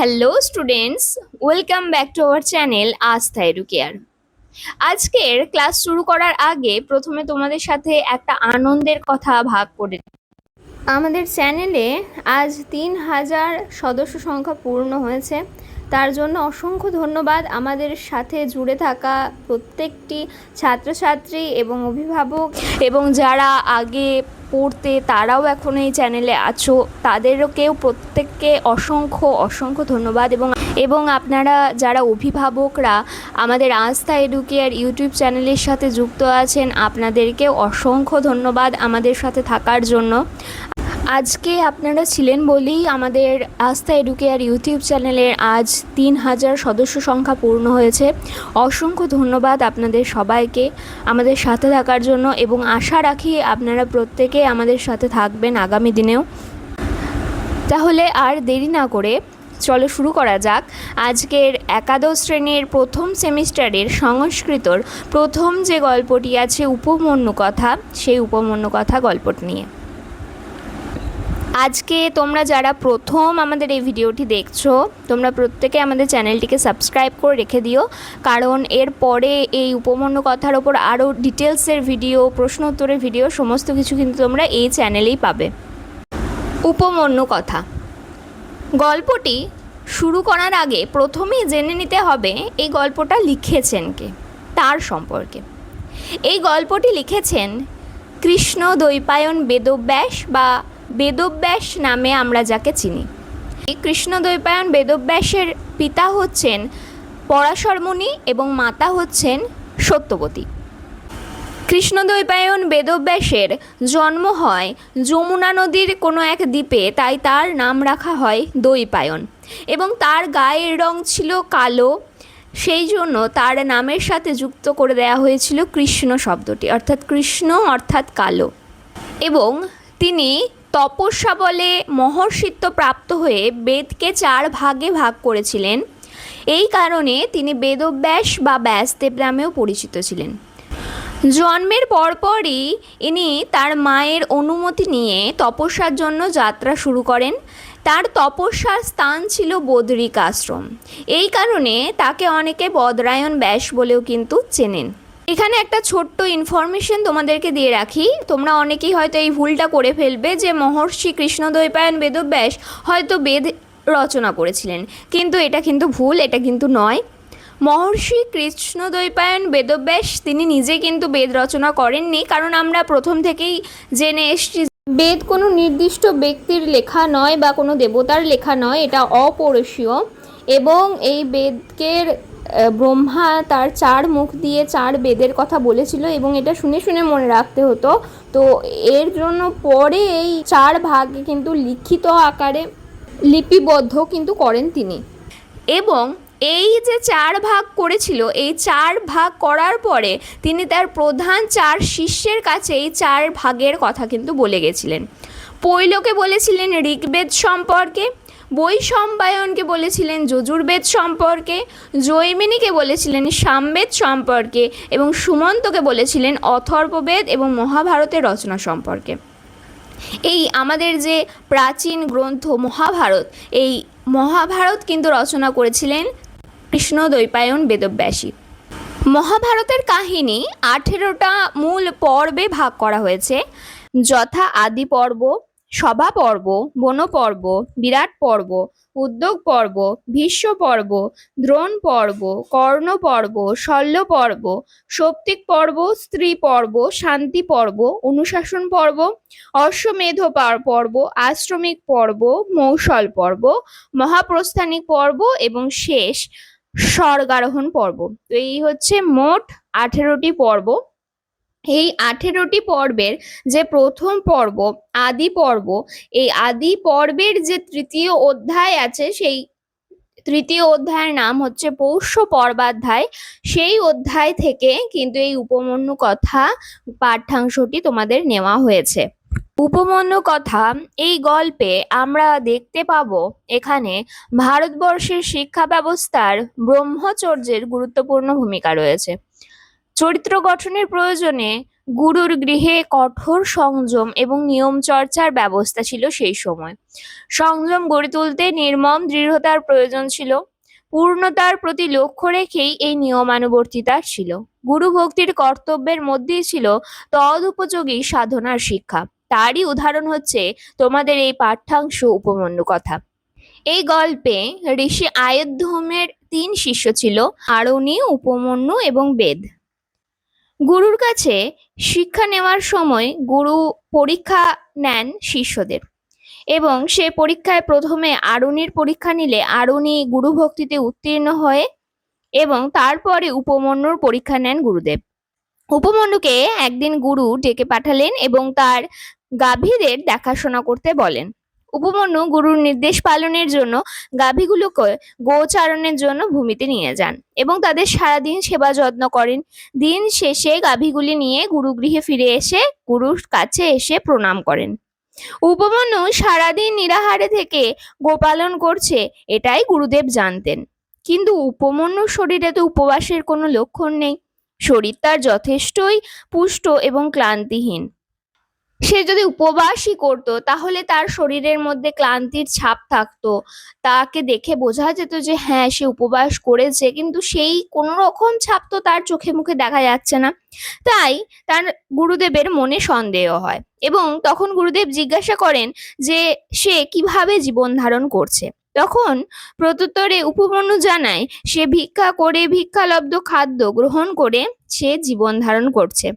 Hello students, welcome back to our channel আস্থা educare. আজকের class শুরু করার আগে প্রথমে তোমাদের সাথে একটা আনন্দের কথা ভাগ করে নিই। আমাদের চ্যানেলে আজ 3000 সদস্য সংখ্যা পূর্ণ হয়েছে। তার জন্য অসংখ্য ধন্যবাদ আমাদের সাথে জুড়ে থাকা প্রত্যেকটি ছাত্রছাত্রী এবং অভিভাবক, এবং যারা আগে পড়তে তারাও এখন এই চ্যানেলে আছো, তাদেরকেও প্রত্যেককে অসংখ্য অসংখ্য ধন্যবাদ। এবং আপনারা যারা অভিভাবকরা আমাদের আস্থা এডুকেয়ার ইউটিউব চ্যানেলের সাথে যুক্ত আছেন, আপনাদেরকেও অসংখ্য ধন্যবাদ আমাদের সাথে থাকার জন্য। আজকে আপনারা ছিলেন বলেই আমাদের আস্থা এডুকেয়ার ইউটিউব চ্যানেলের আজ 3000 সদস্য সংখ্যা পূর্ণ হয়েছে। অসংখ্য ধন্যবাদ আপনাদের সবাইকে আমাদের সাথে থাকার জন্য, এবং আশা রাখি আপনারা প্রত্যেকে আমাদের সাথে থাকবেন আগামী দিনেও। তাহলে আর দেরি না করে চলো শুরু করা যাক আজকের একাদশ শ্রেণীর প্রথম সেমিস্টারের সংস্কৃতর প্রথম যে গল্পটি আছে উপমন্যু কথা, সেই উপমন্যু কথা গল্পটি নিয়ে। আজকে তোমরা যারা প্রথম আমাদের এই ভিডিওটি দেখছো, তোমরা প্রত্যেকে আমাদের চ্যানেলটিকে সাবস্ক্রাইব করে রেখে দিও, কারণ এর পরে এই উপমন্যু কথার ওপর আরও ডিটেলসের ভিডিও, প্রশ্ন উত্তরের ভিডিও সমস্ত কিছু কিন্তু তোমরা এই চ্যানেলেই পাবে। উপমন্যু কথা গল্পটি শুরু করার আগে প্রথমেই জেনে নিতে হবে এই গল্পটা লিখেছেন কে, তার সম্পর্কে। এই গল্পটি লিখেছেন কৃষ্ণদ্বৈপায়ন বেদব্যাস, বা বেদব্যাস নামে আমরা যাকে চিনি। কৃষ্ণদ্বৈপায়ন বেদব্যাসের পিতা হচ্ছেন পরাশর মুনি এবং মাতা হচ্ছেন সত্যবতী। কৃষ্ণদ্বৈপায়ন বেদব্যাসের জন্ম হয় যমুনা নদীর কোনো এক দ্বীপে, তাই তার নাম রাখা হয় দৈপায়ন, এবং তার গায়ের রং ছিল কালো, সেই জন্য তার নামের সাথে যুক্ত করে দেওয়া হয়েছিল কৃষ্ণ শব্দটি, অর্থাৎ কৃষ্ণ অর্থাৎ কালো। এবং তিনি তপস্যা বলে মহর্ষিত্ব প্রাপ্ত হয়ে বেদকে 4 ভাগে ভাগ করেছিলেন। এই কারণে তিনি বেদব্যাস বা ব্যাসদেব নামেও পরিচিত ছিলেন। জন্মের পরপরই ইনি তার মায়ের অনুমতি নিয়ে তপস্যার জন্য যাত্রা শুরু করেন। তার তপস্যার স্থান ছিল বদরিক আশ্রম, এই কারণে তাকে অনেকে বদরায়ণ ব্যাস বলেও কিন্তু চেনেন। এখানে একটা ছোট্ট ইনফরমেশন তোমাদেরকে দিয়ে রাখি, তোমরা অনেকেই হয়তো এই ভুলটা করে ফেলবে যে মহর্ষি কৃষ্ণদ্বৈপায়ন বেদব্যাস হয়তো বেদ রচনা করেছিলেন, কিন্তু এটা কিন্তু ভুল, এটা কিন্তু নয়। মহর্ষি কৃষ্ণদ্বৈপায়ন বেদব্যাস তিনি নিজে কিন্তু বেদ রচনা করেননি, কারণ আমরা প্রথম থেকেই জেনে এসেছি বেদ কোনো নির্দিষ্ট ব্যক্তির লেখা নয় বা কোনো দেবতার লেখা নয়, এটা অপৌরুষীয়। এবং এই বেদকে ব্রহ্মা তার 4 মুখ দিয়ে 4 বেদের কথা বলেছিল, এবং এটা শুনে শুনে মনে রাখতে হতো। তো এর জন্য পরে এই 4 ভাগে কিন্তু লিখিত আকারে লিপিবদ্ধ কিন্তু করেন তিনি। এবং এই যে 4 ভাগ করেছিল, এই 4 ভাগ করার পরে তিনি তার প্রধান 4 শিষ্যের কাছে এই 4 ভাগের কথা কিন্তু বলে গেছিলেন। পৈলকে বলেছিলেন ঋগ্বেদ সম্পর্কে, বৈশম্পায়নকে বলেছিলেন যজুর্বেদ সম্পর্কে, জৈমিনীকে বলেছিলেন সামবেদ সম্পর্কে, এবং সুমন্তকে বলেছিলেন অথর্ববেদ এবং মহাভারতের রচনা সম্পর্কে। এই আমাদের যে প্রাচীন গ্রন্থ মহাভারত, এই মহাভারত কিন্তু রচনা করেছিলেন কৃষ্ণদ্বৈপায়ন বেদব্যাসী। মহাভারতের কাহিনী 18টা মূল পর্বে ভাগ করা হয়েছে, যথা আদি পর্ব, সভা পর্ব, বন পর্ব, বিরাট পর্ব, উদ্যোগ পর্ব, ভীষ্ম পর্ব, দ্রোণ পর্ব, কর্ণ পর্ব, শল্য পর্ব, সৌপ্তিক পর্ব, স্ত্রী পর্ব, শান্তি পর্ব, অনুশাসন পর্ব, অশ্বমেধ পর্ব, আশ্রমিক পর্ব, মৌসল পর্ব, মহাপ্রস্থানিক পর্ব এবং শেষ স্বর্গারোহণ পর্ব। তো এই হচ্ছে মোট 18টি পর্ব। এই 18টি পর্বের যে প্রথম পর্ব আদি পর্ব, এই আদি পর্বের যে 3য় অধ্যায় আছে, সেই 3য় অধ্যায়ের নাম হচ্ছে পৌষ পর্বাধ্যায়। সেই অধ্যায় থেকে কিন্তু এই উপমন্যু কথা পাঠ্যাংশটি তোমাদের নেওয়া হয়েছে। উপমন্যু কথা এই গল্পে আমরা দেখতে পাবো এখানে ভারতবর্ষের শিক্ষা ব্যবস্থার ব্রহ্মচর্যের গুরুত্বপূর্ণ ভূমিকা রয়েছে। চরিত্র গঠনের প্রয়োজনে গুরুর গৃহে কঠোর সংযম এবং নিয়ম চর্চার ব্যবস্থা ছিল সেই সময়। সংযম গড়ে তুলতে নির্মম দৃঢ়তার প্রয়োজন ছিল। পূর্ণতার প্রতি লক্ষ্য রেখেই এই নিয়মানুবর্তিতা ছিল। গুরু ভক্তির কর্তব্যের মধ্যেই ছিল তদুপযোগী সাধনার শিক্ষা। তারই উদাহরণ হচ্ছে তোমাদের এই পাঠ্যাংশ উপমন্যু কথা। এই গল্পে ঋষি আয়ুর্ধূমের 3 শিষ্য ছিল, আরণি, উপমন্যু এবং বেদ। গুরুর কাছে শিক্ষা নেওয়ার সময় গুরু পরীক্ষা নেন শিষ্যদের, এবং সে পরীক্ষায় প্রথমে আরণির পরীক্ষা নিলে আরণি গুরু ভক্তিতে উত্তীর্ণ হয়ে এবং তারপরে উপমন্যুর পরীক্ষা নেন গুরুদেব। উপমন্যুকে একদিন গুরু ডেকে পাঠালেন এবং তার গাভীদের দেখাশোনা করতে বলেন। উপমন্যু গুরুর নির্দেশ পালনের জন্য গাভীগুলোকে গোচারণের জন্য ভূমিতে নিয়ে যান এবং তাদের সারাদিন সেবা যত্ন করেন। দিন শেষে গাভীগুলি নিয়ে গুরুগৃহে ফিরে এসে গুরুর কাছে এসে প্রণাম করেন। উপমন্যু সারাদিন নিরাহারে থেকে গোপালন করছে এটাই গুরুদেব জানতেন, কিন্তু উপমন্যুর শরীরে তো উপবাসের কোনো লক্ষণ নেই। শরীর তার যথেষ্টই পুষ্ট এবং ক্লান্তিহীন। সে যদি উপবাসই করত তাহলে তার শরীরের মধ্যে ক্লান্তির ছাপ থাকতো, তাকে দেখে বোঝা যেত যে হ্যাঁ সে উপবাস করেছে, কিন্তু সেই কোনো রকম ছাপ তো তার চোখে মুখে দেখা যাচ্ছে না। তাই তার গুরুদেবের মনে সন্দেহ হয় এবং তখন গুরুদেব জিজ্ঞাসা করেন যে সে কিভাবে জীবন ধারণ করছে। তখন প্রত্যুত্তরে উপমন্যু জানায় সে ভিক্ষা করে ভিক্ষালব্ধ খাদ্য গ্রহণ করে সে জীবন ধারণ করছে।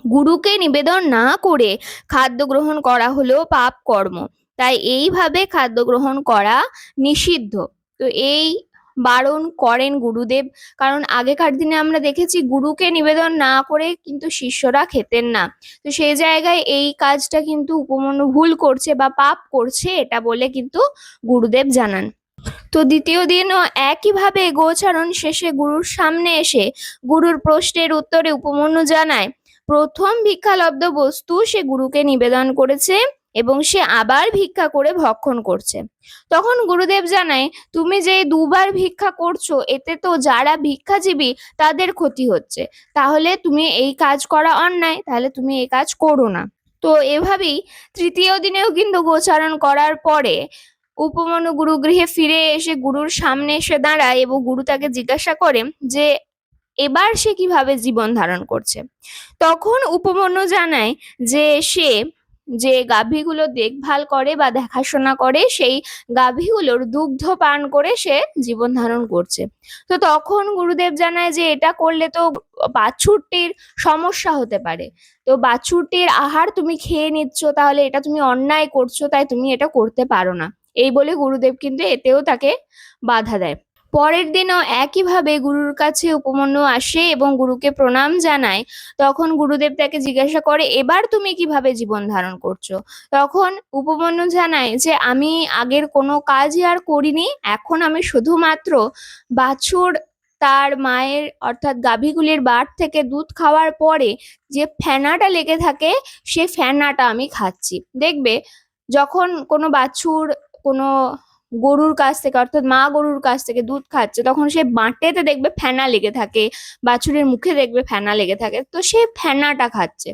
গুরুকে নিবেদন না করে খাদ্য গ্রহণ করা হলো পাপ কর্ম, তাই এইভাবে খাদ্য গ্রহণ করা নিষিদ্ধ। তো এই বারণ করেন গুরুদেব, কারণ আগেকার দিনে আমরা দেখেছি গুরুকে নিবেদন না করে কিন্তু শিষ্যরা খেতেন না। তো সেই জায়গায় এই কাজটা কিন্তু উপমন্যু ভুল করছে বা পাপ করছে, এটা বলে কিন্তু গুরুদেব জানান। তো দ্বিতীয় দিনও একইভাবে গোচারণ শেষে গুরুর সামনে এসে গুরুর প্রশ্নের উত্তরে উপমন্যু জানায় প্রথম ভিক্ষালব্ধ বস্তু সে গুরুকে নিবেদন করেছে এবং সে আবার ভিক্ষা করে ভক্ষণ করছে। তখন গুরুদেব জানায় তুমি যে 2বার ভিক্ষা করছো এতে তো যারা ভিক্ষাজীবী তাদের ক্ষতি হচ্ছে, তাহলে তুমি এই কাজ করা অন্যায়, তাহলে তুমি এই কাজ করো না। তো এভাবেই তৃতীয় দিনেও কিন্তু গোচারণ করার পরে উপমন্যু গুরুগৃহে ফিরে এসে গুরুর সামনে এসে দাঁড়ায় এবং গুরু তাকে জিজ্ঞাসা করে যে এবার সে কিভাবে জীবন ধারণ করছে। তখন উপমন্যু জানায় যে সে যে গাভীগুলো দেখভাল করে বা দেখাশোনা করে সেই গাভীগুলোর দুগ্ধ পান করে সে জীবন ধারণ করছে। তো তখন গুরুদেব জানায় যে এটা করলে তো বাছুরটির সমস্যা হতে পারে, তো বাছুরটির আহার তুমি খেয়ে নিচ্ছ, তাহলে এটা তুমি অন্যায় করছো, তাই তুমি এটা করতে পারো না। এই বলে গুরুদেব কিন্তু এতেও তাকে বাধা দেয়। পরের দিনও একইভাবে গুরুর কাছে উপমন্যু আসে এবং গুরুকে প্রণাম জানায়। তখন গুরুদেব তাকে জিজ্ঞাসা করে এবার তুমি কিভাবে জীবন ধারণ করছো। তখন উপমন্যু জানায় যে আমি আগের কোনো কাজই আর করিনি, এখন আমি শুধুমাত্র বাছুর তার মায়ের অর্থাৎ গাভীগুলির বাট থেকে দুধ খাওয়ার পরে যে ফেনাটা লেগে থাকে সে ফেনাটা আমি খাচ্ছি। দেখবে যখন কোনো বাছুর কোনো গরুর কাছ থেকে অর্থাৎ মা গরুর কাছ থেকে দুধ খাচ্ছে তখন সে বাঁটেতে দেখবে ফেনা লেগে থাকে, বাছুরের মুখে দেখবে ফেনা লেগে থাকে, তো সে ফেনাটা খাচ্ছে।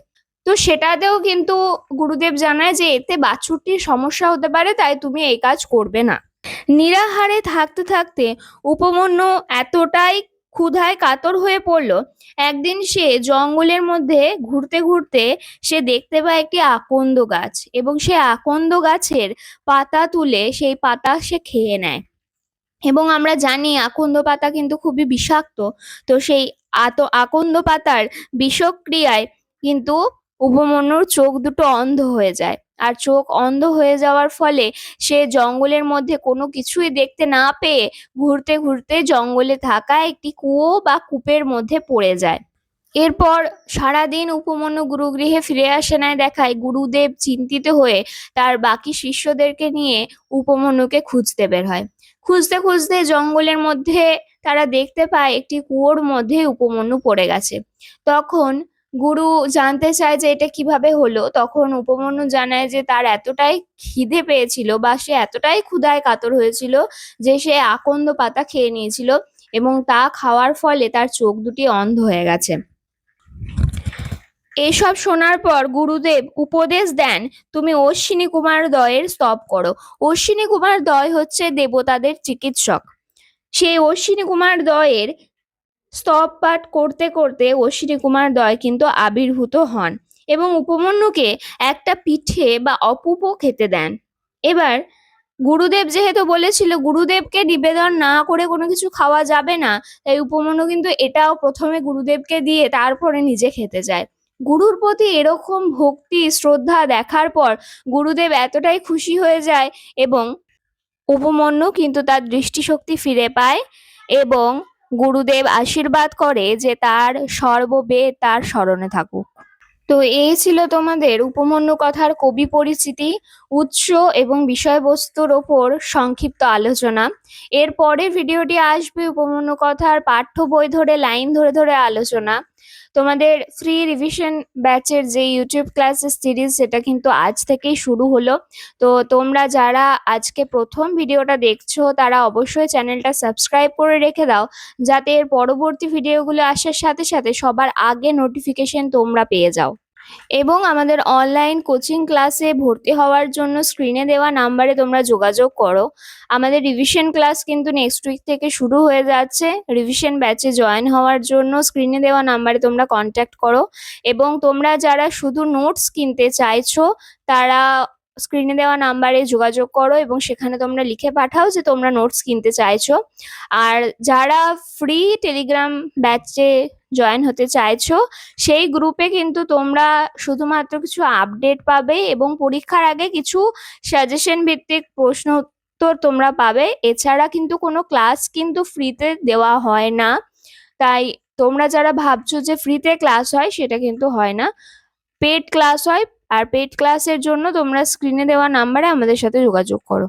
তো সেটাতেও কিন্তু গুরুদেব জানায় যে এতে বাছুরটির সমস্যা হতে পারে, তাই তুমি এই কাজ করবে না। নিরাহারে থাকতে থাকতে উপমন্যু এতটাই ক্ষুধায় কাতর হয়ে পড়ল, একদিন সে জঙ্গলের মধ্যে ঘুরতে ঘুরতে সে দেখতে পায় একটি আকন্দ গাছ এবং সে আকন্দ গাছের পাতা তুলে সেই পাতা সে খেয়ে নেয়। এবং আমরা জানি আকন্দ পাতা কিন্তু খুবই বিষাক্ত, তো সেই আকন্দ পাতার বিষক্রিয়ায় কিন্তু উপমন্যুর চোখ দুটো অন্ধ হয়ে যায়, আর চোখ অন্ধ হয়ে যাওয়ার ফলে সে জঙ্গলের মধ্যে কোনো কিছুই দেখতে না পেয়ে ঘুরতে ঘুরতে জঙ্গলে থাকা একটি কুয়ো বা কূপের মধ্যে পড়ে যায়। এরপর সারাদিন উপমন্যু গুরুগৃহে ফিরে আসে না দেখায় গুরুদেব চিন্তিত হয়ে তার বাকি শিষ্যদেরকে নিয়ে উপমন্যুকে খুঁজতে বের হয়। খুঁজতে খুঁজতে জঙ্গলের মধ্যে তারা দেখতে পায় একটি কুয়োর মধ্যে উপমন্যু পড়ে গেছে। তখন গুরু জানতে চায় যে এটা কিভাবে হলো। তখন উপমন্যু জানায় যে তার এতটাই খিদে পেয়েছিল বা সে এতটাই ক্ষুধায় কাতর হয়েছিল যে সে আকন্দ পাতা খেয়ে নিয়েছিল এবং তা খাওয়ার ফলে তার চোখ দুটি অন্ধ হয়ে গেছে। এসব শোনার পর গুরুদেব উপদেশ দেন, তুমি অশ্বিনী কুমার দয়ের স্তব করো। অশ্বিনী কুমার দয় হচ্ছে দেবতাদের চিকিৎসক। সেই অশ্বিনী কুমার দয়ের স্তব পাঠ করতে করতে অশ্বিনী কুমার দয় কিন্তু আবির্ভূত হন এবং উপমন্যুকে একটা পিঠে বা অপূপ খেতে দেন। এবার গুরুদেব যেহেতু বলেছিল গুরুদেবকে নিবেদন না করে কোনো কিছু খাওয়া যাবে না, তাই উপমন্যু কিন্তু এটাও প্রথমে গুরুদেবকে দিয়ে তারপরে নিজে খেতে যায়। গুরুর প্রতি এরকম ভক্তি শ্রদ্ধা দেখার পর গুরুদেব এতটাই খুশি হয়ে যায় এবং উপমন্যু কিন্তু তার দৃষ্টিশক্তি ফিরে পায় এবং গুরুদেব আশীর্বাদ করে যে তার সর্ববেদ তার স্মরণে থাকুক। তো এই ছিল তোমাদের উপমন্যু কথার কবি পরিচিতি, উৎস এবং বিষয়বস্তুর ওপর সংক্ষিপ্ত আলোচনা। এর পরের ভিডিওটি আসবে উপমন্যু কথার পাঠ্য বই ধরে লাইন ধরে ধরে আলোচনা। তোমাদের ফ্রি রিভিশন ব্যাচের যে ইউটিউব ক্লাসের সিরিজ সেটা কিন্তু আজ থেকেই শুরু হলো। তো তোমরা যারা আজকে প্রথম ভিডিওটা দেখছো তারা অবশ্যই চ্যানেলটা সাবস্ক্রাইব করে রেখে দাও, যাতে এর পরবর্তী ভিডিওগুলো আসার সাথে সাথে সবার আগে নোটিফিকেশন তোমরা পেয়ে যাও। এবং আমাদের অনলাইন কোচিং ক্লাসে ভর্তি হওয়ার জন্য স্ক্রিনে দেওয়া নাম্বারে তোমরা যোগাযোগ করো। আমাদের রিভিশন ক্লাস কিন্তু নেক্সট উইক থেকে শুরু হয়ে যাচ্ছে। রিভিশন ব্যাচে জয়েন হওয়ার জন্য স্ক্রিনে দেওয়া নাম্বারে তোমরা কন্ট্যাক্ট করো। এবং তোমরা যারা শুধু নোটস কিনতে চাইছো তারা স্ক্রিনে দেওয়া নাম্বারে যোগাযোগ করো এবং সেখানে তোমরা লিখে পাঠাও যে তোমরা নোটস কিনতে চাইছো। আর যারা ফ্রি টেলিগ্রাম ব্যাচে জয়েন হতে চাইছো সেই গ্রুপে কিন্তু তোমরা শুধুমাত্র কিছু আপডেট পাবে এবং পরীক্ষার আগে কিছু সাজেশন ভিত্তিক প্রশ্ন উত্তর তোমরা পাবে। এছাড়া কিন্তু কোনো ক্লাস কিন্তু ফ্রিতে দেওয়া হয় না। তাই তোমরা যারা ভাবছো যে ফ্রিতে ক্লাস হয়, সেটা কিন্তু হয় না, পেড ক্লাস হয়। আর পেড ক্লাসের জন্য তোমরা স্ক্রিনে দেওয়া নাম্বারে আমাদের সাথে যোগাযোগ করো।